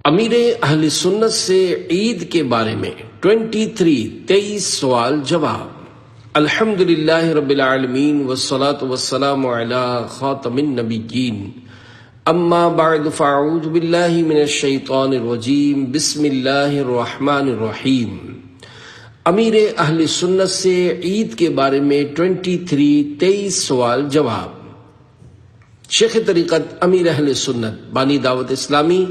امیر اہل سنت سے عید کے بارے میں 23 سوال جواب۔ الحمدللہ رب العالمین والصلاة والسلام علی خاتم النبیین، اما بعد فاعوذ باللہ من الشیطان الرجیم، بسم اللہ الرحمن الرحیم۔ امیر اہل سنت سے عید کے بارے میں 23 سوال جواب۔ شیخ طریقت امیر اہل سنت بانی دعوت اسلامی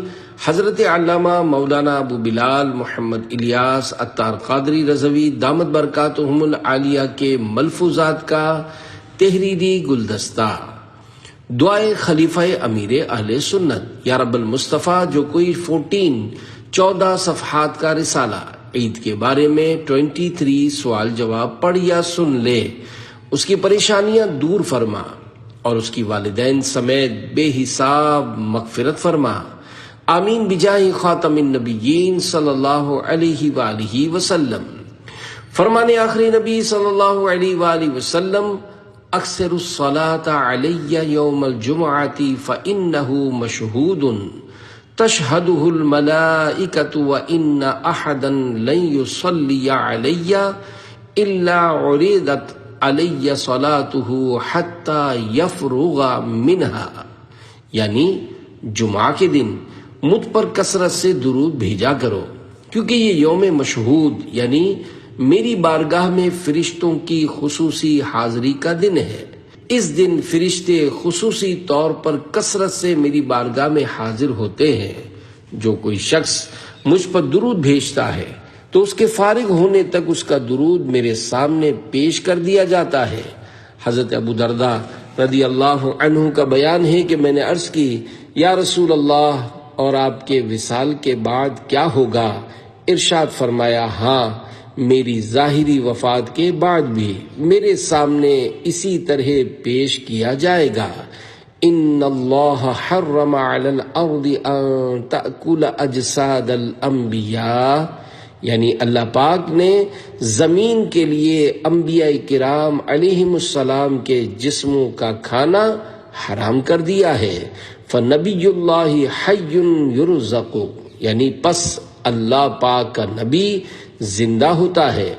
حضرت علامہ مولانا ابو بلال محمد الیاس عطار قادری رضوی دامت برکاتہم العالیہ کے ملفوظات کا تحریری گلدستہ، دعائے خلیفہ امیر اہل سنت یا رب المصطفیٰ، جو کوئی 14 صفحات کا رسالہ عید کے بارے میں 23 سوال جواب پڑھ یا سن لے، اس کی پریشانیاں دور فرما اور اس کی والدین سمیت بے حساب مغفرت فرما، آمین بجاہ خاتم النبیین صلی اللہ علیہ وآلہ وسلم۔ فرمان آخری نبی صلی اللہ علیہ وآلہ وسلم، اکثر الصلاۃ علی یوم الجمعۃ فإنہ مشہود تشہدہ الملائکۃ وإن احدا لن یصلی علی الا عرضت علی صلاتہ حتی یفرغ منہا، یعنی جمعہ کے دن مجھ پر کثرت سے درود بھیجا کرو، کیونکہ یہ یوم مشہود یعنی میری بارگاہ میں فرشتوں کی خصوصی حاضری کا دن ہے۔ اس دن فرشتے خصوصی طور پر کثرت سے میری بارگاہ میں حاضر ہوتے ہیں۔ جو کوئی شخص مجھ پر درود بھیجتا ہے تو اس کے فارغ ہونے تک اس کا درود میرے سامنے پیش کر دیا جاتا ہے۔ حضرت ابو درداء رضی اللہ عنہ کا بیان ہے کہ میں نے عرض کی، یا رسول اللہ، اور آپ کے وصال کے بعد کیا ہوگا؟ ارشاد فرمایا، ہاں، میری ظاہری وفات کے بعد بھی میرے سامنے اسی طرح پیش کیا جائے گا۔ ان اللہ حرم علی الارض ان تأکل اجساد الانبیاء، یعنی اللہ پاک نے زمین کے لیے انبیاء کرام علیہم السلام کے جسموں کا کھانا حرام کر دیا ہے۔ فنبی اللہ حی یرزق، یعنی پس اللہ پاک کا نبی زندہ ہوتا ہے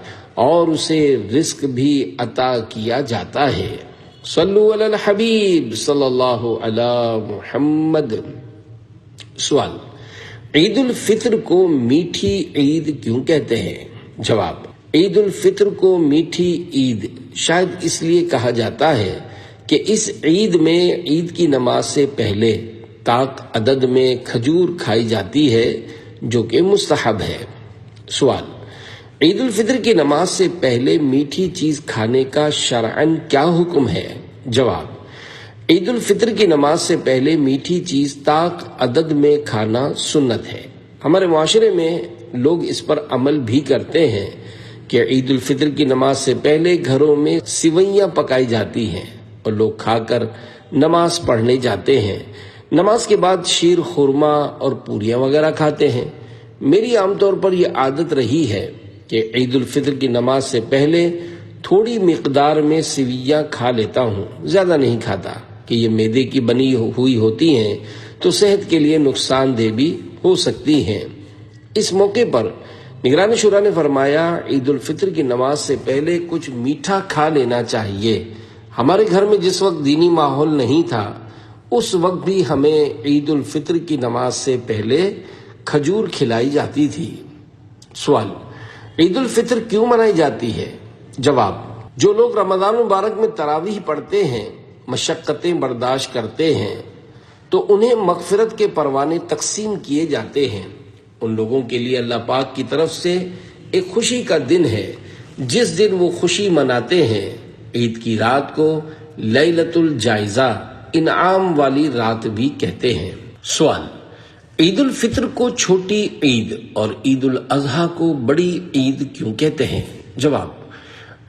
اور اسے رزق بھی عطا کیا جاتا ہے۔ صلو علی الحبیب صلی اللہ علی محمد۔ سوال، عید الفطر کو میٹھی عید کیوں کہتے ہیں؟ جواب، عید الفطر کو میٹھی عید شاید اس لیے کہا جاتا ہے کہ اس عید میں عید کی نماز سے پہلے طاق عدد میں کھجور کھائی جاتی ہے، جو کہ مستحب ہے۔ سوال، عید الفطر کی نماز سے پہلے میٹھی چیز کھانے کا شرعاً کیا حکم ہے؟ جواب، عید الفطر کی نماز سے پہلے میٹھی چیز طاق عدد میں کھانا سنت ہے۔ ہمارے معاشرے میں لوگ اس پر عمل بھی کرتے ہیں کہ عید الفطر کی نماز سے پہلے گھروں میں سوئیاں پکائی جاتی ہیں اور لوگ کھا کر نماز پڑھنے جاتے ہیں۔ نماز کے بعد شیر خورما اور پوریاں وغیرہ کھاتے ہیں۔ میری عام طور پر یہ عادت رہی ہے کہ عید الفطر کی نماز سے پہلے تھوڑی مقدار میں سویاں کھا لیتا ہوں، زیادہ نہیں کھاتا، کہ یہ میدے کی بنی ہوئی ہوتی ہیں تو صحت کے لیے نقصان دہ بھی ہو سکتی ہیں۔ اس موقع پر نگران شورا نے فرمایا، عید الفطر کی نماز سے پہلے کچھ میٹھا کھا لینا چاہیے۔ ہمارے گھر میں جس وقت دینی ماحول نہیں تھا، اس وقت بھی ہمیں عید الفطر کی نماز سے پہلے کھجور کھلائی جاتی تھی۔ سوال، عید الفطر کیوں منائی جاتی ہے؟ جواب، جو لوگ رمضان مبارک میں تراویح پڑھتے ہیں، مشقتیں برداشت کرتے ہیں، تو انہیں مغفرت کے پروانے تقسیم کیے جاتے ہیں۔ ان لوگوں کے لیے اللہ پاک کی طرف سے ایک خوشی کا دن ہے، جس دن وہ خوشی مناتے ہیں۔ عید کی رات کو لیلۃ الجائزہ، انعام والی رات بھی کہتے ہیں۔ سوال، عید الفطر کو چھوٹی عید اور عید الاضحیٰ کو بڑی عید کیوں کہتے ہیں؟ جواب،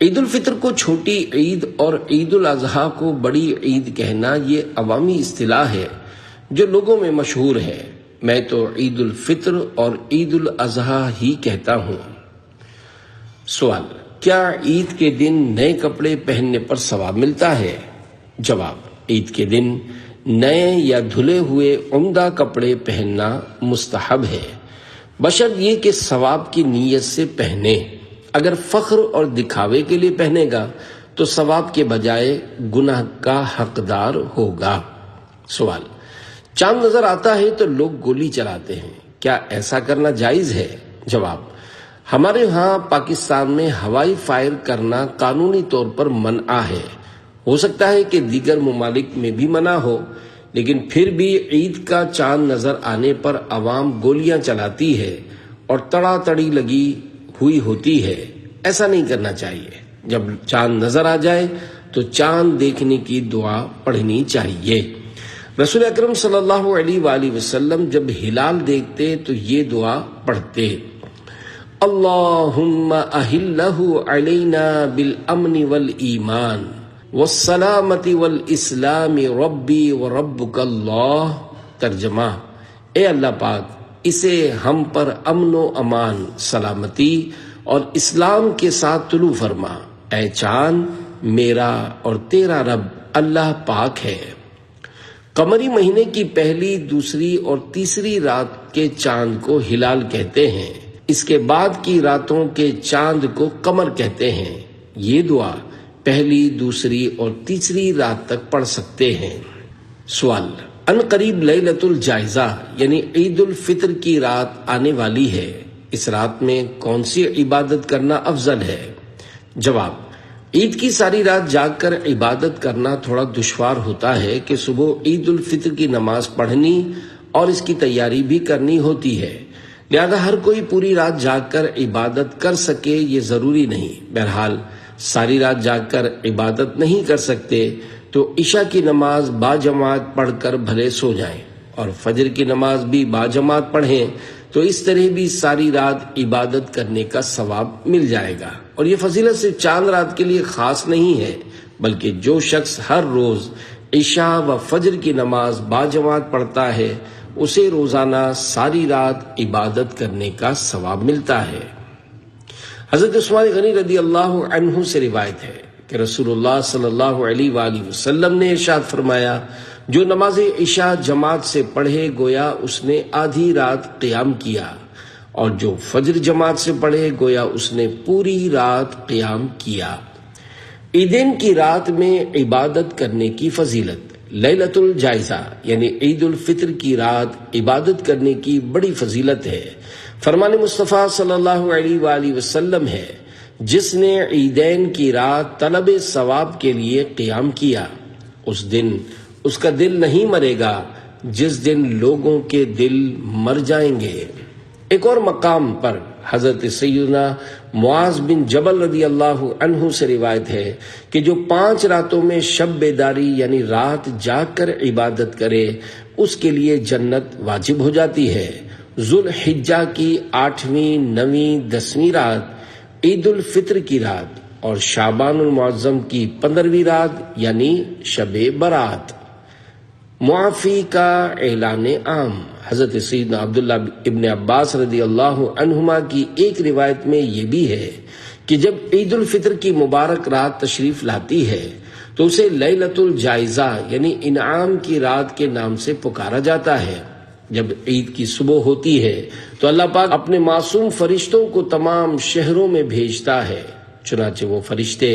عید الفطر کو چھوٹی عید اور عید الاضحیٰ کو بڑی عید کہنا یہ عوامی اصطلاح ہے جو لوگوں میں مشہور ہے۔ میں تو عید الفطر اور عید الاضحیٰ ہی کہتا ہوں۔ سوال، کیا عید کے دن نئے کپڑے پہننے پر ثواب ملتا ہے؟ جواب، عید کے دن نئے یا دھلے ہوئے عمدہ کپڑے پہننا مستحب ہے، بشرط یہ کہ ثواب کی نیت سے پہنے۔ اگر فخر اور دکھاوے کے لیے پہنے گا تو ثواب کے بجائے گناہ کا حقدار ہوگا۔ سوال: چاند نظر آتا ہے تو لوگ گولی چلاتے ہیں، کیا ایسا کرنا جائز ہے؟ جواب: ہمارے ہاں پاکستان میں ہوائی فائر کرنا قانونی طور پر منع ہے۔ ہو سکتا ہے کہ دیگر ممالک میں بھی منع ہو، لیکن پھر بھی عید کا چاند نظر آنے پر عوام گولیاں چلاتی ہے اور تڑا تڑی لگی ہوئی ہوتی ہے۔ ایسا نہیں کرنا چاہیے۔ جب چاند نظر آ جائے تو چاند دیکھنے کی دعا پڑھنی چاہیے۔ رسول اکرم صلی اللہ علیہ وآلہ وسلم جب ہلال دیکھتے تو یہ دعا پڑھتے: اللہم اہلہ علینا بالامن والایمان والسلامت والاسلام ربی وربک اللہ۔ ترجمہ: اے اللہ پاک، اسے ہم پر امن و امان، سلامتی اور اسلام کے ساتھ طلوع فرما۔ اے چاند، میرا اور تیرا رب اللہ پاک ہے۔ قمری مہینے کی پہلی، دوسری اور تیسری رات کے چاند کو ہلال کہتے ہیں۔ اس کے بعد کی راتوں کے چاند کو قمر کہتے ہیں۔ یہ دعا پہلی، دوسری اور تیسری رات تک پڑھ سکتے ہیں۔ سوال: ان قریب لیلۃ الجائزہ یعنی عید الفطر کی رات آنے والی ہے، اس رات میں کون سی عبادت کرنا افضل ہے؟ جواب: عید کی ساری رات جاگ کر عبادت کرنا تھوڑا دشوار ہوتا ہے کہ صبح عید الفطر کی نماز پڑھنی اور اس کی تیاری بھی کرنی ہوتی ہے، لہذا ہر کوئی پوری رات جاگ کر عبادت کر سکے یہ ضروری نہیں۔ بہرحال ساری رات جاگ کر عبادت نہیں کر سکتے تو عشاء کی نماز باجماعت پڑھ کر بھلے سو جائیں اور فجر کی نماز بھی باجماعت پڑھیں، تو اس طرح بھی ساری رات عبادت کرنے کا ثواب مل جائے گا۔ اور یہ فضیلت صرف چاند رات کے لیے خاص نہیں ہے، بلکہ جو شخص ہر روز عشاء و فجر کی نماز باجماعت پڑھتا ہے اسے روزانہ ساری رات عبادت کرنے کا ثواب ملتا ہے۔ حضرت عثمان غنی رضی اللہ عنہ سے روایت ہے کہ رسول اللہ صلی اللہ علیہ وآلہ وسلم نے ارشاد فرمایا: جو نماز عشاء جماعت سے پڑھے گویا اس نے آدھی رات قیام کیا، اور جو فجر جماعت سے پڑھے گویا اس نے پوری رات قیام کیا۔ عیدین کی رات میں عبادت کرنے کی فضیلت: لیلۃ الجائزہ یعنی عید الفطر کی رات عبادت کرنے کی بڑی فضیلت ہے۔ فرمان مصطفیٰ صلی اللہ علیہ وآلہ وسلم ہے: جس نے عیدین کی رات طلب ثواب کے لیے قیام کیا، اس دن اس کا دل نہیں مرے گا جس دن لوگوں کے دل مر جائیں گے۔ ایک اور مقام پر حضرت سیدنا معاذ بن جبل رضی اللہ عنہ سے روایت ہے کہ جو 5 راتوں میں شب بیداری یعنی رات جاگ کر عبادت کرے اس کے لیے جنت واجب ہو جاتی ہے۔ ذوالحجہ کی 8ویں، 9ویں، 10ویں رات عید الفطر کی رات اور شعبان المعظم کی 15ویں رات یعنی شب برات۔ معافی کا اعلان عام: حضرت سیدنا عبداللہ ابن عباس رضی اللہ عنہما کی ایک روایت میں یہ بھی ہے کہ جب عید الفطر کی مبارک رات تشریف لاتی ہے تو اسے لیلۃ الجائزہ یعنی انعام کی رات کے نام سے پکارا جاتا ہے۔ جب عید کی صبح ہوتی ہے تو اللہ پاک اپنے معصوم فرشتوں کو تمام شہروں میں بھیجتا ہے، چنانچہ وہ فرشتے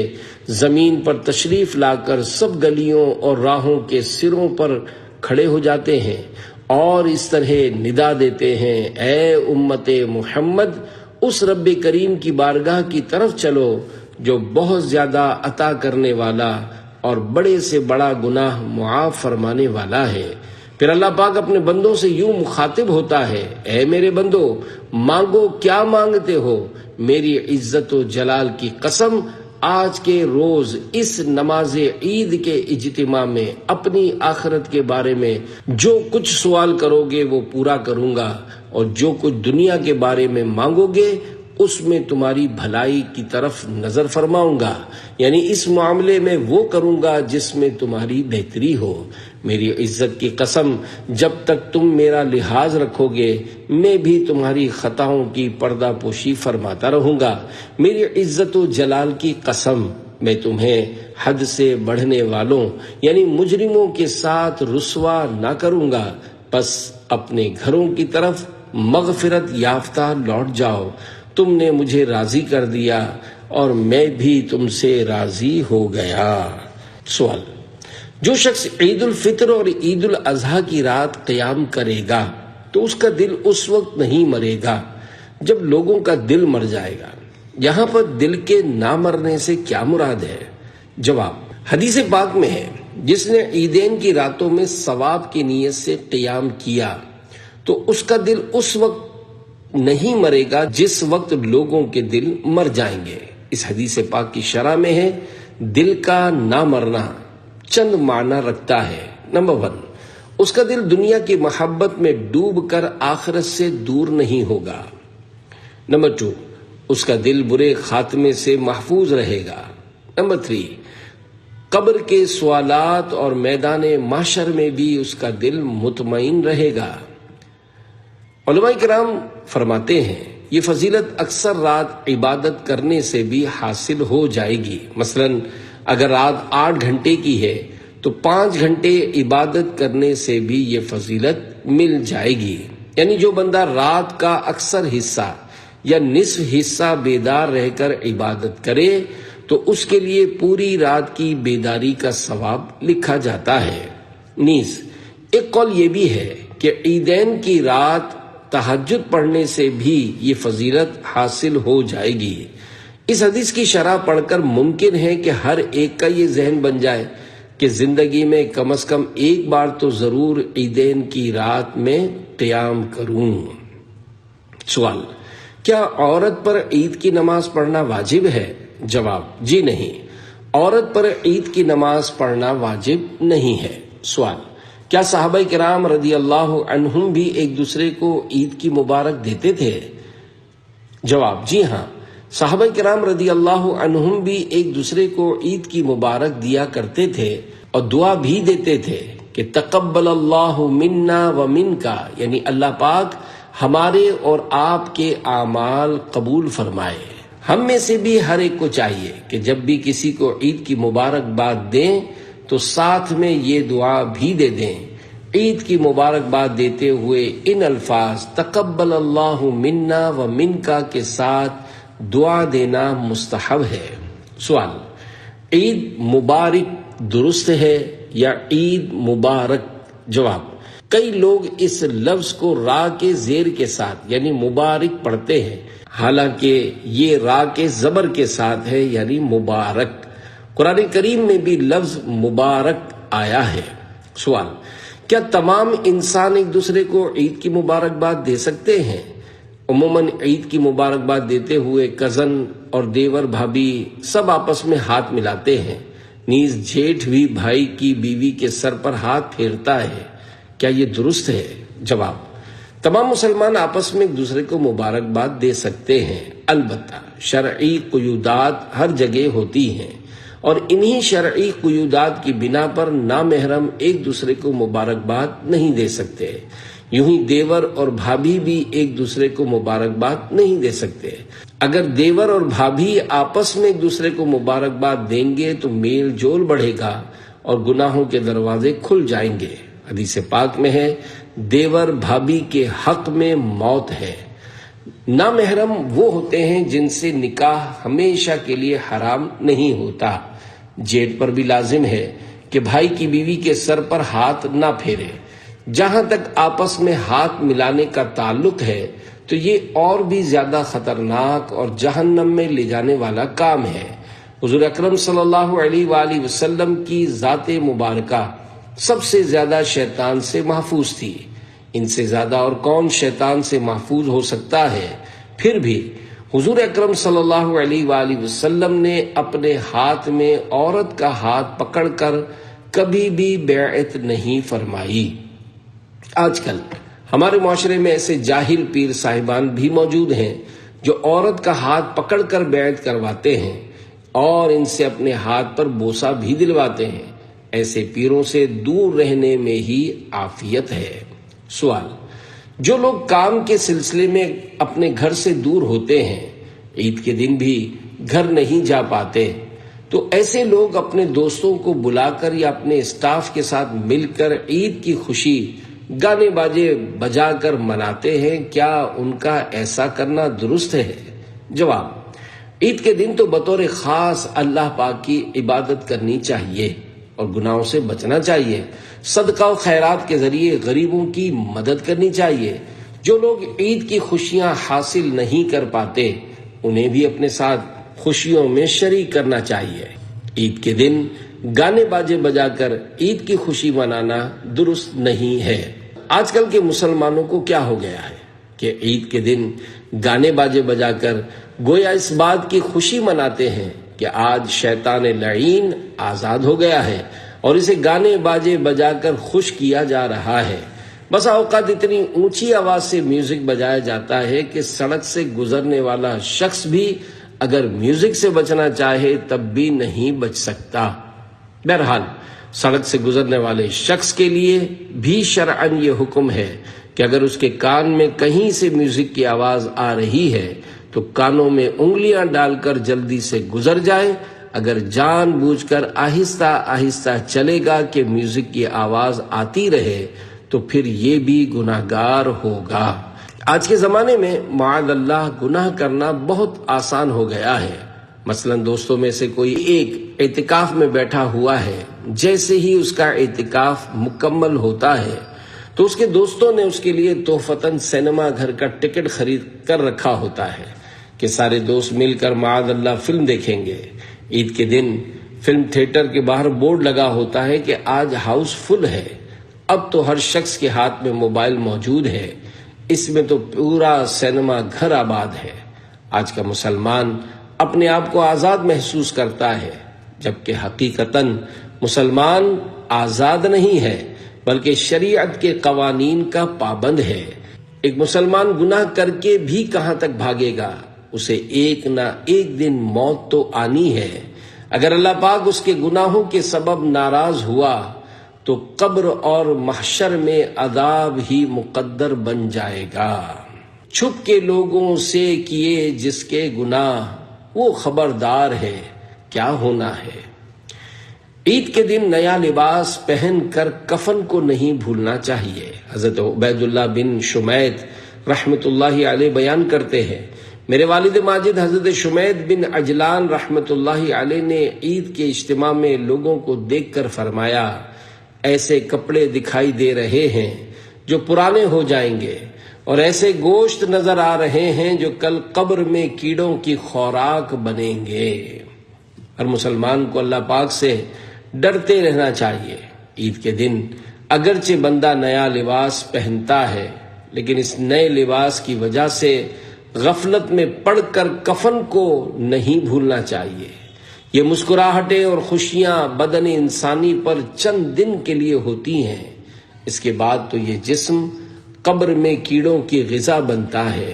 زمین پر تشریف لا کر سب گلیوں اور راہوں کے سروں پر کھڑے ہو جاتے ہیں اور اس طرح ندا دیتے ہیں: اے امت محمد، اس رب کریم کی بارگاہ کی طرف چلو جو بہت زیادہ عطا کرنے والا اور بڑے سے بڑا گناہ معاف فرمانے والا ہے۔ پھر اللہ پاک اپنے بندوں سے یوں مخاطب ہوتا ہے: اے میرے بندو، مانگو کیا مانگتے ہو، میری عزت و جلال کی قسم آج کے روز اس نماز عید کے اجتماع میں اپنی آخرت کے بارے میں جو کچھ سوال کرو گے وہ پورا کروں گا، اور جو کچھ دنیا کے بارے میں مانگو گے اس میں تمہاری بھلائی کی طرف نظر فرماؤں گا، یعنی اس معاملے میں وہ کروں گا جس میں تمہاری بہتری ہو۔ میری عزت کی قسم، جب تک تم میرا لحاظ رکھو گے میں بھی تمہاری خطاؤں کی پردہ پوشی فرماتا رہوں گا۔ میری عزت و جلال کی قسم، میں تمہیں حد سے بڑھنے والوں یعنی مجرموں کے ساتھ رسوا نہ کروں گا، پس اپنے گھروں کی طرف مغفرت یافتہ لوٹ جاؤ، تم نے مجھے راضی کر دیا اور میں بھی تم سے راضی ہو گیا۔ سوال: جو شخص عید الفطر اور عید الاضحیٰ کی رات قیام کرے گا تو اس کا دل اس وقت نہیں مرے گا جب لوگوں کا دل مر جائے گا۔ یہاں پر دل کے نہ مرنے سے کیا مراد ہے؟ جواب: حدیث پاک میں ہے، جس نے عیدین کی راتوں میں ثواب کی نیت سے قیام کیا تو اس کا دل اس وقت نہیں مرے گا جس وقت لوگوں کے دل مر جائیں گے۔ اس حدیث پاک کی شرح میں ہے، دل کا نہ مرنا چند معنی رکھتا ہے۔ نمبر 1، اس کا دل دنیا کی محبت میں ڈوب کر آخرت سے دور نہیں ہوگا۔ نمبر 2، اس کا دل برے خاتمے سے محفوظ رہے گا۔ نمبر 3، قبر کے سوالات اور میدان محشر میں بھی اس کا دل مطمئن رہے گا۔ علماء کرام فرماتے ہیں، یہ فضیلت اکثر رات عبادت کرنے سے بھی حاصل ہو جائے گی۔ مثلا اگر رات 8 گھنٹے کی ہے تو 5 گھنٹے عبادت کرنے سے بھی یہ فضیلت مل جائے گی۔ یعنی جو بندہ رات کا اکثر حصہ یا نصف حصہ بیدار رہ کر عبادت کرے تو اس کے لیے پوری رات کی بیداری کا ثواب لکھا جاتا ہے۔ نیز ایک قول یہ بھی ہے کہ عیدین کی رات تہجد پڑھنے سے بھی یہ فضیلت حاصل ہو جائے گی۔ اس حدیث کی شرح پڑھ کر ممکن ہے کہ ہر ایک کا یہ ذہن بن جائے کہ زندگی میں کم از کم ایک بار تو ضرور عیدین کی رات میں قیام کروں۔ سوال: کیا عورت پر عید کی نماز پڑھنا واجب ہے؟ جواب: جی نہیں، عورت پر عید کی نماز پڑھنا واجب نہیں ہے۔ سوال: کیا صحابہ کرام رضی اللہ عنہم بھی ایک دوسرے کو عید کی مبارک دیتے تھے؟ جواب: جی ہاں، صحابہ کرام رضی اللہ عنہم بھی ایک دوسرے کو عید کی مبارک دیا کرتے تھے اور دعا بھی دیتے تھے کہ تقبل اللہ منا و منکا، یعنی اللہ پاک ہمارے اور آپ کے اعمال قبول فرمائے۔ ہم میں سے بھی ہر ایک کو چاہیے کہ جب بھی کسی کو عید کی مبارکباد دیں تو ساتھ میں یہ دعا بھی دے دیں۔ عید کی مبارکباد دیتے ہوئے ان الفاظ تقبل اللہ منا و منکا کے ساتھ دعا دینا مستحب ہے۔ سوال: عید مبارک درست ہے یا عید مبارک؟ جواب: کئی لوگ اس لفظ کو را کے زیر کے ساتھ یعنی مبارک پڑھتے ہیں، حالانکہ یہ را کے زبر کے ساتھ ہے یعنی مبارک۔ قرآن کریم میں بھی لفظ مبارک آیا ہے۔ سوال: کیا تمام انسان ایک دوسرے کو عید کی مبارکباد دے سکتے ہیں؟ عموماً عید کی مبارکباد دیتے ہوئے کزن اور دیور بھابھی سب آپس میں ہاتھ ملاتے ہیں، نیز جیٹھ بھی بھائی کی بیوی کے سر پر ہاتھ پھیرتا ہے۔ کیا یہ درست ہے؟ جواب: تمام مسلمان آپس میں ایک دوسرے کو مبارکباد دے سکتے ہیں، البتہ شرعی قیودات ہر جگہ ہوتی ہیں اور انہی شرعی قیودات کی بنا پر نامحرم ایک دوسرے کو مبارکباد نہیں دے سکتے۔ یوں ہی دیور اور بھابھی بھی ایک دوسرے کو مبارکباد نہیں دے سکتے۔ اگر دیور اور بھابھی آپس میں ایک دوسرے کو مبارکباد دیں گے تو میل جول بڑھے گا اور گناہوں کے دروازے کھل جائیں گے۔ حدیث پاک میں ہے، دیور بھابھی کے حق میں موت ہے۔ نامحرم وہ ہوتے ہیں جن سے نکاح ہمیشہ کے لیے حرام نہیں ہوتا۔ جیٹ پر بھی لازم ہے کہ بھائی کی بیوی کے سر پر ہاتھ نہ پھیرے۔ جہاں تک آپس میں ہاتھ ملانے کا تعلق ہے تو یہ اور بھی زیادہ خطرناک اور جہنم میں لے جانے والا کام ہے۔ حضور اکرم صلی اللہ علیہ وآلہ وسلم کی ذات مبارکہ سب سے زیادہ شیطان سے محفوظ تھی، ان سے زیادہ اور کون شیطان سے محفوظ ہو سکتا ہے؟ پھر بھی حضور اکرم صلی اللہ علیہ وآلہ وسلم نے اپنے ہاتھ میں عورت کا ہاتھ پکڑ کر کبھی بھی بیعت نہیں فرمائی۔ آج کل ہمارے معاشرے میں ایسے جاہل پیر صاحبان بھی موجود ہیں جو عورت کا ہاتھ پکڑ کر بیعت کرواتے ہیں اور ان سے اپنے ہاتھ پر بوسہ بھی دلواتے ہیں۔ ایسے پیروں سے دور رہنے میں ہی عافیت ہے۔ سوال: جو لوگ کام کے سلسلے میں اپنے گھر سے دور ہوتے ہیں، عید کے دن بھی گھر نہیں جا پاتے، تو ایسے لوگ اپنے دوستوں کو بلا کر یا اپنے اسٹاف کے ساتھ مل کر عید کی خوشی گانے باجے بجا کر مناتے ہیں، کیا ان کا ایسا کرنا درست ہے؟ جواب: عید کے دن تو بطور خاص اللہ پاک کی عبادت کرنی چاہیے اور گناہوں سے بچنا چاہیے، صدقہ و خیرات کے ذریعے غریبوں کی مدد کرنی چاہیے۔ جو لوگ عید کی خوشیاں حاصل نہیں کر پاتے انہیں بھی اپنے ساتھ خوشیوں میں شریک کرنا چاہیے۔ عید کے دن گانے باجے بجا کر عید کی خوشی منانا درست نہیں ہے۔ آج کل کے مسلمانوں کو کیا ہو گیا ہے کہ عید کے دن گانے باجے بجا کر گویا اس بات کی خوشی مناتے ہیں کہ آج شیطان لعین آزاد ہو گیا ہے اور اسے گانے باجے بجا کر خوش کیا جا رہا ہے۔ بس اوقات اتنی اونچی آواز سے میوزک بجایا جاتا ہے کہ سڑک سے گزرنے والا شخص بھی اگر میوزک سے بچنا چاہے تب بھی نہیں بچ سکتا۔ بہرحال سڑک سے گزرنے والے شخص کے لیے بھی شرعاً یہ حکم ہے کہ اگر اس کے کان میں کہیں سے میوزک کی آواز آ رہی ہے تو کانوں میں انگلیاں ڈال کر جلدی سے گزر جائے۔ اگر جان بوجھ کر آہستہ آہستہ چلے گا کہ میوزک کی آواز آتی رہے تو پھر یہ بھی گناہگار ہوگا۔ آج کے زمانے میں معاذ اللہ گناہ کرنا بہت آسان ہو گیا ہے۔ مثلا دوستوں میں سے کوئی ایک اعتکاف میں بیٹھا ہوا ہے، جیسے ہی اس کا اعتکاف مکمل ہوتا ہے تو اس کے دوستوں نے اس کے لیے تحفتاً سینما گھر کا ٹکٹ خرید کر رکھا ہوتا ہے کہ سارے دوست مل کر معاذ اللہ فلم دیکھیں گے۔ عید کے دن فلم تھیٹر کے باہر بورڈ لگا ہوتا ہے کہ آج ہاؤس فل ہے۔ اب تو ہر شخص کے ہاتھ میں موبائل موجود ہے، اس میں تو پورا سینما گھر آباد ہے۔ آج کا مسلمان اپنے آپ کو آزاد محسوس کرتا ہے، جبکہ حقیقتاً مسلمان آزاد نہیں ہے بلکہ شریعت کے قوانین کا پابند ہے۔ ایک مسلمان گناہ کر کے بھی کہاں تک بھاگے گا؟ اسے ایک نہ ایک دن موت تو آنی ہے۔ اگر اللہ پاک اس کے گناہوں کے سبب ناراض ہوا تو قبر اور محشر میں عذاب ہی مقدر بن جائے گا۔ چھپ کے لوگوں سے کیے جس کے گناہ وہ خبردار ہے کیا ہونا ہے۔ عید کے دن نیا لباس پہن کر کفن کو نہیں بھولنا چاہیے۔ حضرت عبید اللہ بن شمیت رحمت اللہ علیہ بیان کرتے ہیں، میرے والد ماجد حضرت شمید بن عجلان رحمت اللہ علیہ نے عید کے اجتماع میں لوگوں کو دیکھ کر فرمایا، ایسے کپڑے دکھائی دے رہے ہیں جو پرانے ہو جائیں گے اور ایسے گوشت نظر آ رہے ہیں جو کل قبر میں کیڑوں کی خوراک بنیں گے۔ ہر مسلمان کو اللہ پاک سے ڈرتے رہنا چاہیے۔ عید کے دن اگرچہ بندہ نیا لباس پہنتا ہے لیکن اس نئے لباس کی وجہ سے غفلت میں پڑ کر کفن کو نہیں بھولنا چاہیے۔ یہ مسکراہٹیں اور خوشیاں بدن انسانی پر چند دن کے لیے ہوتی ہیں، اس کے بعد تو یہ جسم قبر میں کیڑوں کی غذا بنتا ہے۔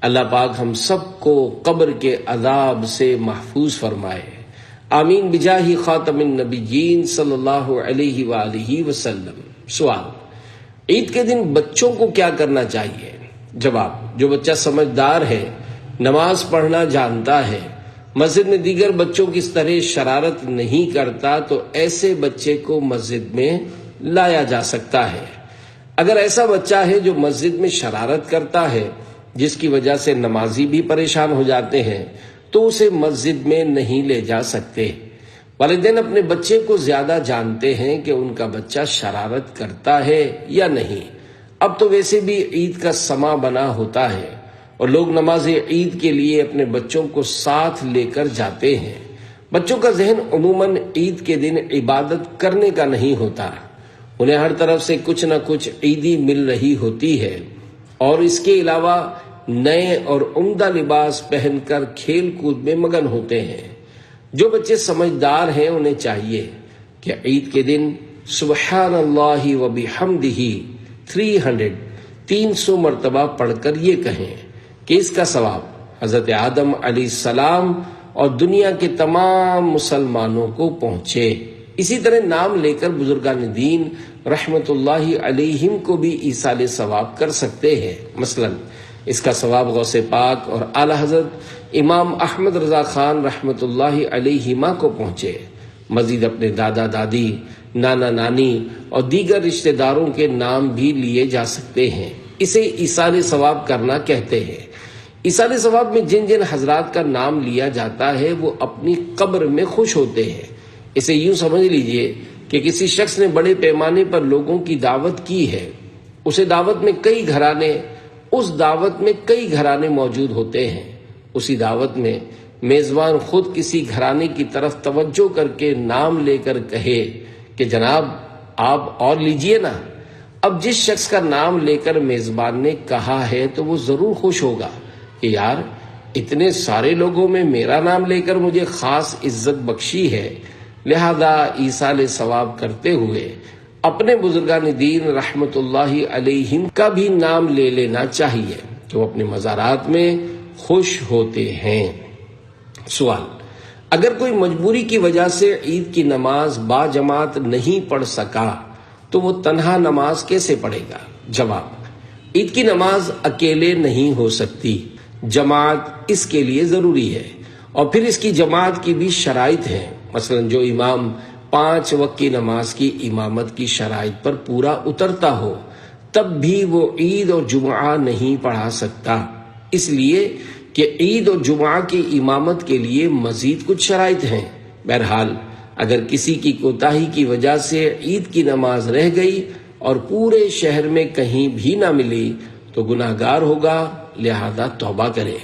اللہ پاک ہم سب کو قبر کے عذاب سے محفوظ فرمائے، آمین بجاہ خاتم النبیین صلی اللہ علیہ وآلہ وسلم۔ سوال: عید کے دن بچوں کو کیا کرنا چاہیے؟ جواب: جو بچہ سمجھدار ہے، نماز پڑھنا جانتا ہے، مسجد میں دیگر بچوں کی طرح شرارت نہیں کرتا تو ایسے بچے کو مسجد میں لایا جا سکتا ہے۔ اگر ایسا بچہ ہے جو مسجد میں شرارت کرتا ہے جس کی وجہ سے نمازی بھی پریشان ہو جاتے ہیں تو اسے مسجد میں نہیں لے جا سکتے۔ والدین اپنے بچے کو زیادہ جانتے ہیں کہ ان کا بچہ شرارت کرتا ہے یا نہیں۔ اب تو ویسے بھی عید کا سماں بنا ہوتا ہے اور لوگ نماز عید کے لیے اپنے بچوں کو ساتھ لے کر جاتے ہیں۔ بچوں کا ذہن عموماً عید کے دن عبادت کرنے کا نہیں ہوتا، انہیں ہر طرف سے کچھ نہ کچھ عیدی مل رہی ہوتی ہے اور اس کے علاوہ نئے اور عمدہ لباس پہن کر کھیل کود میں مگن ہوتے ہیں۔ جو بچے سمجھدار ہیں انہیں چاہیے کہ عید کے دن سبحان اللہ و بحمدہ 300 مرتبہ پڑھ کر یہ کہیں کہ اس کا ثواب حضرت آدم علیہ السلام اور دنیا کے تمام مسلمانوں کو پہنچے۔ اسی طرح نام لے کر بزرگان دین رحمت اللہ علیہم کو بھی ایصال ثواب کر سکتے ہیں۔ مثلا اس کا ثواب غوث پاک اور اعلی حضرت امام احمد رضا خان رحمۃ اللہ علیہما کو پہنچے۔ مزید اپنے دادا دادی، نانا نانی اور دیگر رشتہ داروں کے نام بھی لیے جا سکتے ہیں۔ اسے ایصال ثواب کرنا کہتے ہیں۔ ایصال ثواب میں جن جن حضرات کا نام لیا جاتا ہے وہ اپنی قبر میں خوش ہوتے ہیں۔ اسے یوں سمجھ لیجئے کہ کسی شخص نے بڑے پیمانے پر لوگوں کی دعوت کی ہے، اس دعوت میں کئی گھرانے موجود ہوتے ہیں۔ اسی دعوت میں میزبان خود کسی گھرانے کی طرف توجہ کر کے نام لے کر کہے کہ جناب آپ اور لیجئے نا۔ اب جس شخص کا نام لے کر میزبان نے کہا ہے تو وہ ضرور خوش ہوگا کہ یار اتنے سارے لوگوں میں میرا نام لے کر مجھے خاص عزت بخشی ہے، لہذا ایصال ثواب کرتے ہوئے اپنے بزرگان دین رحمت اللہ علیہم کا بھی نام لے لینا چاہیے کہ وہ اپنے مزارات میں خوش ہوتے ہیں۔ سوال: اگر کوئی مجبوری کی وجہ سے عید کی نماز با جماعت نہیں پڑھ سکا تو وہ تنہا نماز کیسے پڑھے گا؟ جواب: عید کی نماز اکیلے نہیں ہو سکتی، جماعت اس کے لیے ضروری ہے، اور پھر اس کی جماعت کی بھی شرائط ہیں۔ مثلا جو امام 5 وقت کی نماز کی امامت کی شرائط پر پورا اترتا ہو تب بھی وہ عید اور جمعہ نہیں پڑھا سکتا، اس لیے کہ عید اور جمعہ کی امامت کے لیے مزید کچھ شرائط ہیں۔ بہرحال اگر کسی کی کوتاہی کی وجہ سے عید کی نماز رہ گئی اور پورے شہر میں کہیں بھی نہ ملی تو گناہگار ہوگا، لہذا توبہ کرے۔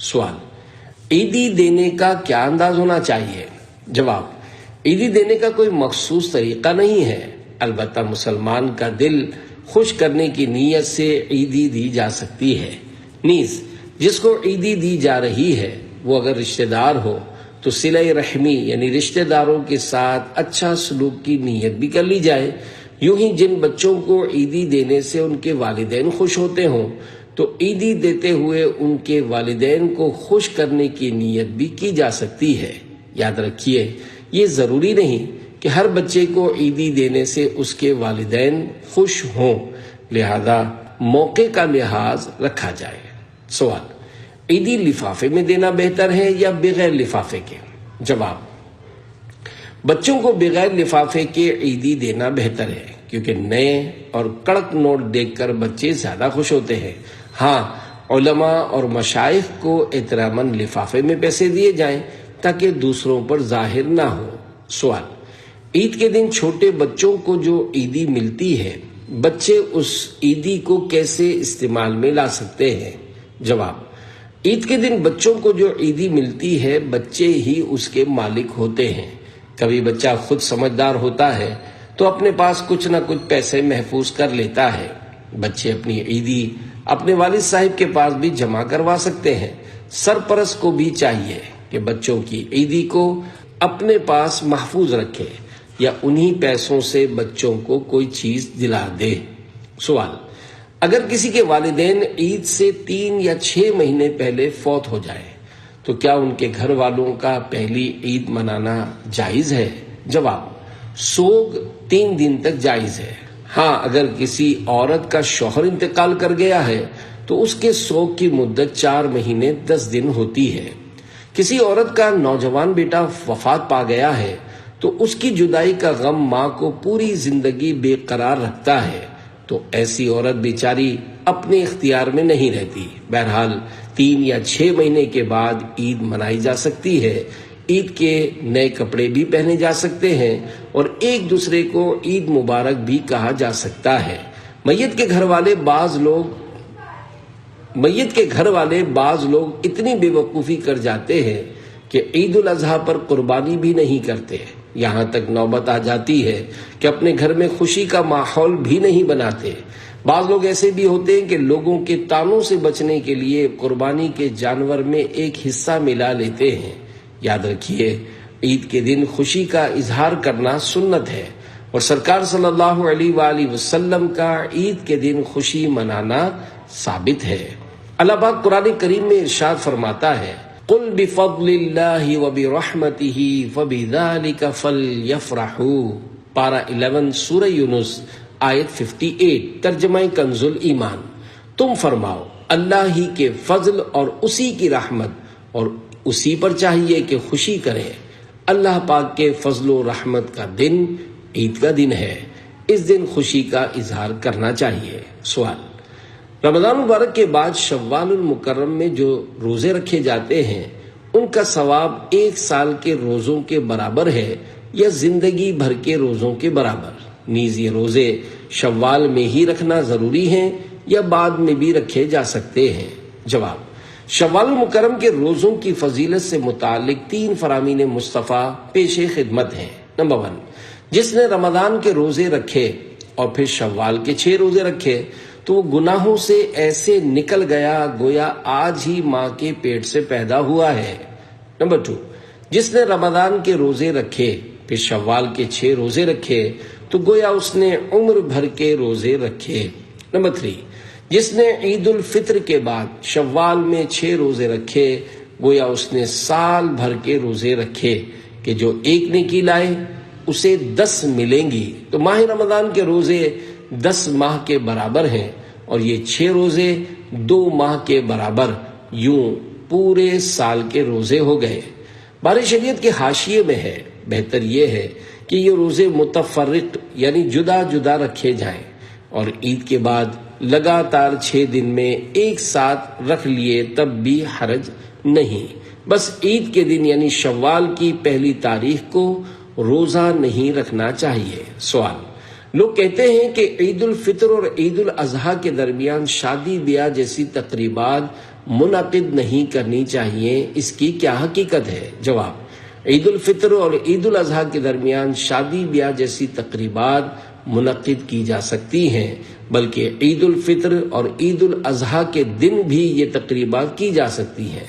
سوال: عیدی دینے کا کیا انداز ہونا چاہیے؟ جواب: عیدی دینے کا کوئی مخصوص طریقہ نہیں ہے، البتہ مسلمان کا دل خوش کرنے کی نیت سے عیدی دی جا سکتی ہے۔ نیز جس کو عیدی دی جا رہی ہے وہ اگر رشتہ دار ہو تو صلہ رحمی یعنی رشتہ داروں کے ساتھ اچھا سلوک کی نیت بھی کر لی جائے۔ یوں ہی جن بچوں کو عیدی دینے سے ان کے والدین خوش ہوتے ہوں تو عیدی دیتے ہوئے ان کے والدین کو خوش کرنے کی نیت بھی کی جا سکتی ہے۔ یاد رکھیے یہ ضروری نہیں کہ ہر بچے کو عیدی دینے سے اس کے والدین خوش ہوں، لہذا موقع کا لحاظ رکھا جائے۔ سوال: عیدی لفافے میں دینا بہتر ہے یا بغیر لفافے کے؟ جواب: بچوں کو بغیر لفافے کے عیدی دینا بہتر ہے، کیونکہ نئے اور کڑک نوٹ دیکھ کر بچے زیادہ خوش ہوتے ہیں۔ ہاں، علماء اور مشائخ کو احتراماً لفافے میں پیسے دیے جائیں تاکہ دوسروں پر ظاہر نہ ہو۔ سوال: عید کے دن چھوٹے بچوں کو جو عیدی ملتی ہے بچے اس عیدی کو کیسے استعمال میں لا سکتے ہیں؟ جواب: عید کے دن بچوں کو جو عیدی ملتی ہے بچے ہی اس کے مالک ہوتے ہیں۔ کبھی بچہ خود سمجھدار ہوتا ہے تو اپنے پاس کچھ نہ کچھ پیسے محفوظ کر لیتا ہے۔ بچے اپنی عیدی اپنے والد صاحب کے پاس بھی جمع کروا سکتے ہیں۔ سرپرست کو بھی چاہیے کہ بچوں کی عیدی کو اپنے پاس محفوظ رکھے یا انہی پیسوں سے بچوں کو کوئی چیز دلا دے۔ سوال: اگر کسی کے والدین عید سے 3 یا 6 مہینے پہلے فوت ہو جائے تو کیا ان کے گھر والوں کا پہلی عید منانا جائز ہے؟ جواب: سوگ 3 دن تک جائز ہے۔ ہاں، اگر کسی عورت کا شوہر انتقال کر گیا ہے تو اس کے سوگ کی مدت 4 مہینے 10 دن ہوتی ہے۔ کسی عورت کا نوجوان بیٹا وفات پا گیا ہے تو اس کی جدائی کا غم ماں کو پوری زندگی بے قرار رکھتا ہے، تو ایسی عورت بیچاری اپنے اختیار میں نہیں رہتی۔ بہرحال 3 یا 6 مہینے کے بعد عید منائی جا سکتی ہے۔ عید کے نئے کپڑے بھی پہنے جا سکتے ہیں اور ایک دوسرے کو عید مبارک بھی کہا جا سکتا ہے۔ میت کے گھر والے بعض لوگ اتنی بے وقوفی کر جاتے ہیں کہ عید الاضحیٰ پر قربانی بھی نہیں کرتے، یہاں تک نوبت آ جاتی ہے کہ اپنے گھر میں خوشی کا ماحول بھی نہیں بناتے۔ بعض لوگ ایسے بھی ہوتے ہیں کہ لوگوں کے طعنوں سے بچنے کے لیے قربانی کے جانور میں ایک حصہ ملا لیتے ہیں۔ یاد رکھیے عید کے دن خوشی کا اظہار کرنا سنت ہے اور سرکار صلی اللہ علیہ وآلہ وسلم کا عید کے دن خوشی منانا ثابت ہے۔ اللہ پاک قرآن کریم میں ارشاد فرماتا ہے: قل بفضل اللہ وبرحمتہ فبذلک فلیفرحوا، پارہ 11 سورہ یونس آیت 58، ترجمہ کنز ایمان۔ تم فرماؤ اللہ ہی کے فضل اور اسی کی رحمت، اور اسی پر چاہیے کہ خوشی کرے۔ اللہ پاک کے فضل و رحمت کا دن عید کا دن ہے، اس دن خوشی کا اظہار کرنا چاہیے۔ سوال: رمضان مبارک کے بعد شوال المکرم میں جو روزے رکھے جاتے ہیں ان کا ثواب 1 سال کے روزوں کے برابر ہے یا زندگی بھر کے روزوں کے برابر؟ نیز یہ روزے شوال میں ہی رکھنا ضروری ہیں یا بعد میں بھی رکھے جا سکتے ہیں؟ جواب: شوال المکرم کے روزوں کی فضیلت سے متعلق 3 فرامین مصطفیٰ پیش خدمت ہیں۔ نمبر 1، جس نے رمضان کے روزے رکھے اور پھر شوال کے 6 روزے رکھے تو وہ گناہوں سے ایسے نکل گیا گویا آج ہی ماں کے پیٹ سے پیدا ہوا ہے۔ نمبر 2، جس نے رمضان کے روزے رکھے پھر شوال کے 6 روزے رکھے تو گویا اس نے عمر بھر کے روزے رکھے۔ نمبر 3، جس نے عید الفطر کے بعد شوال میں 6 روزے رکھے گویا اس نے سال بھر کے روزے رکھے کہ جو ایک نیکی لائے اسے 10 ملیں گی۔ تو ماہ رمضان کے روزے 10 ماہ کے برابر ہیں اور یہ 6 روزے 2 ماہ کے برابر، یوں پورے سال کے روزے ہو گئے۔ بار شریعت کے حاشیے میں ہے، بہتر یہ ہے کہ یہ روزے متفرق یعنی جدا جدا رکھے جائیں اور عید کے بعد لگاتار 6 دن میں ایک ساتھ رکھ لیے تب بھی حرج نہیں، بس عید کے دن یعنی شوال کی پہلی تاریخ کو روزہ نہیں رکھنا چاہیے۔ سوال: لوگ کہتے ہیں کہ عید الفطر اور عید الاضحیٰ کے درمیان شادی بیاہ جیسی تقریبات منعقد نہیں کرنی چاہیے، اس کی کیا حقیقت ہے؟ جواب: عید الفطر اور عید الاضحیٰ کے درمیان شادی بیاہ جیسی تقریبات منعقد کی جا سکتی ہیں، بلکہ عید الفطر اور عید الاضحیٰ کے دن بھی یہ تقریبات کی جا سکتی ہیں۔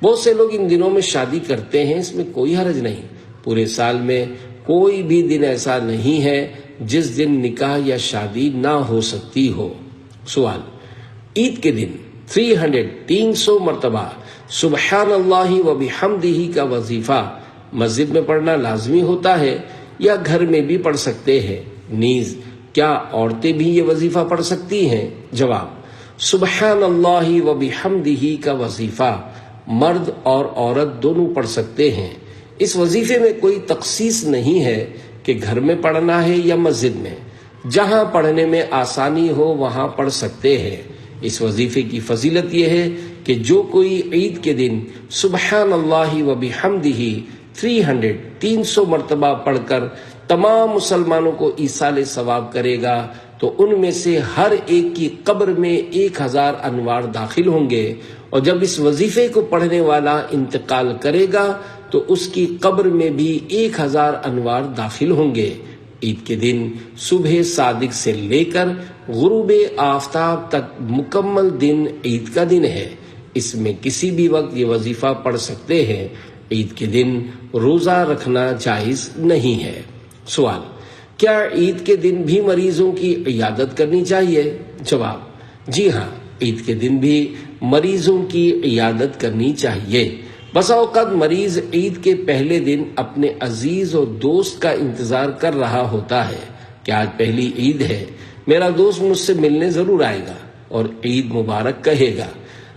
بہت سے لوگ ان دنوں میں شادی کرتے ہیں، اس میں کوئی حرج نہیں۔ پورے سال میں کوئی بھی دن ایسا نہیں ہے جس دن نکاح یا شادی نہ ہو سکتی ہو۔ سوال: عید کے دن 300 مرتبہ سبحان اللہ و بحمدہ کا وظیفہ مسجد میں پڑھنا لازمی ہوتا ہے یا گھر میں بھی پڑھ سکتے ہیں؟ نیز کیا عورتیں بھی یہ وظیفہ پڑھ سکتی ہیں؟ جواب: سبحان اللہ و بحمدہ کا وظیفہ مرد اور عورت دونوں پڑھ سکتے ہیں۔ اس وظیفے میں کوئی تخصیص نہیں ہے کہ گھر میں پڑھنا ہے یا مسجد میں، جہاں پڑھنے میں آسانی ہو وہاں پڑھ سکتے ہیں۔ اس وظیفے کی فضیلت یہ ہے کہ جو کوئی عید کے دن سبحان اللہ و بحمدہ 300 مرتبہ پڑھ کر تمام مسلمانوں کو ایصال ثواب کرے گا تو ان میں سے ہر ایک کی قبر میں 1000 انوار داخل ہوں گے، اور جب اس وظیفے کو پڑھنے والا انتقال کرے گا تو اس کی قبر میں بھی 1000 انوار داخل ہوں گے۔ عید کے دن صبح صادق سے لے کر غروب آفتاب تک مکمل دن عید کا دن ہے، اس میں کسی بھی وقت یہ وظیفہ پڑھ سکتے ہیں۔ عید کے دن روزہ رکھنا جائز نہیں ہے۔ سوال: کیا عید کے دن بھی مریضوں کی عیادت کرنی چاہیے؟ جواب: جی ہاں، عید کے دن بھی مریضوں کی عیادت کرنی چاہیے۔ بسا اوقات مریض عید کے پہلے دن اپنے عزیز اور دوست کا انتظار کر رہا ہوتا ہے کہ آج پہلی عید ہے، میرا دوست مجھ سے ملنے ضرور آئے گا اور عید مبارک کہے گا۔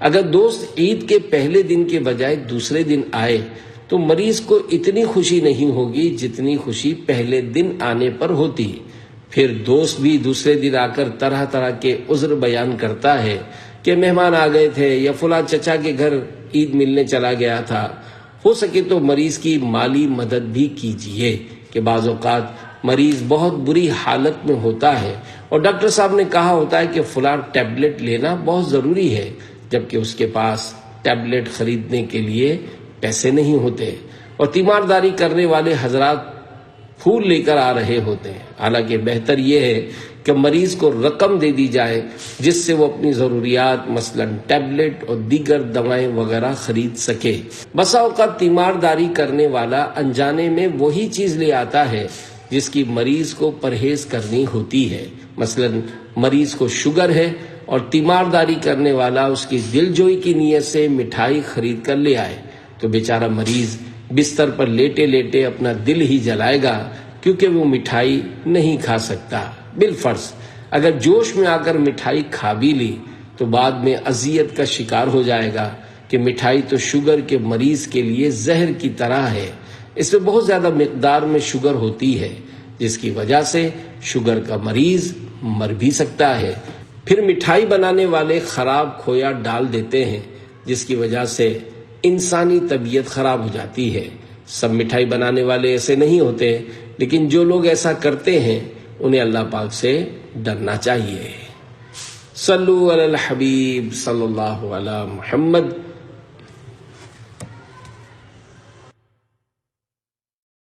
اگر دوست عید کے پہلے دن کے بجائے دوسرے دن آئے تو مریض کو اتنی خوشی نہیں ہوگی جتنی خوشی پہلے دن آنے پر ہوتی۔ پھر دوست بھی دوسرے دن آ کر طرح طرح کے عذر بیان کرتا ہے کہ مہمان آ گئے تھے یا فلاں چچا کے گھر عید ملنے چلا گیا تھا۔ ہو سکے تو مریض کی مالی مدد بھی کیجیے کہ بعض اوقات مریض بہت بری حالت میں ہوتا ہے اور ڈاکٹر صاحب نے کہا ہوتا ہے کہ فلاں ٹیبلٹ لینا بہت ضروری ہے، جبکہ اس کے پاس ٹیبلٹ خریدنے کے لیے پیسے نہیں ہوتے، اور تیمارداری کرنے والے حضرات پھول لے کر آ رہے ہوتے ہیں۔ حالانکہ بہتر یہ ہے کہ مریض کو رقم دے دی جائے جس سے وہ اپنی ضروریات مثلا ٹیبلٹ اور دیگر دوائیں وغیرہ خرید سکے۔ بسا اوقات تیمارداری کرنے والا انجانے میں وہی چیز لے آتا ہے جس کی مریض کو پرہیز کرنی ہوتی ہے۔ مثلا مریض کو شوگر ہے اور تیمارداری کرنے والا اس کی دل جوئی کی نیت سے مٹھائی خرید کر لے آئے تو بیچارہ مریض بستر پر لیٹے لیٹے اپنا دل ہی جلائے گا کیونکہ وہ مٹھائی نہیں کھا سکتا۔ بالفرض اگر جوش میں آ کر مٹھائی کھا بھی لی تو بعد میں اذیت کا شکار ہو جائے گا کہ مٹھائی تو شوگر کے مریض کے لیے زہر کی طرح ہے، اس میں بہت زیادہ مقدار میں شوگر ہوتی ہے، جس کی وجہ سے شوگر کا مریض مر بھی سکتا ہے۔ پھر مٹھائی بنانے والے خراب کھویا ڈال دیتے ہیں، جس کی وجہ سے انسانی طبیعت خراب ہو جاتی ہے۔ سب مٹھائی بنانے والے ایسے نہیں ہوتے، لیکن جو لوگ ایسا کرتے ہیں انہیں اللہ پاک سے ڈرنا چاہیے۔ صلو علی الحبیب صلی اللہ علی محمد۔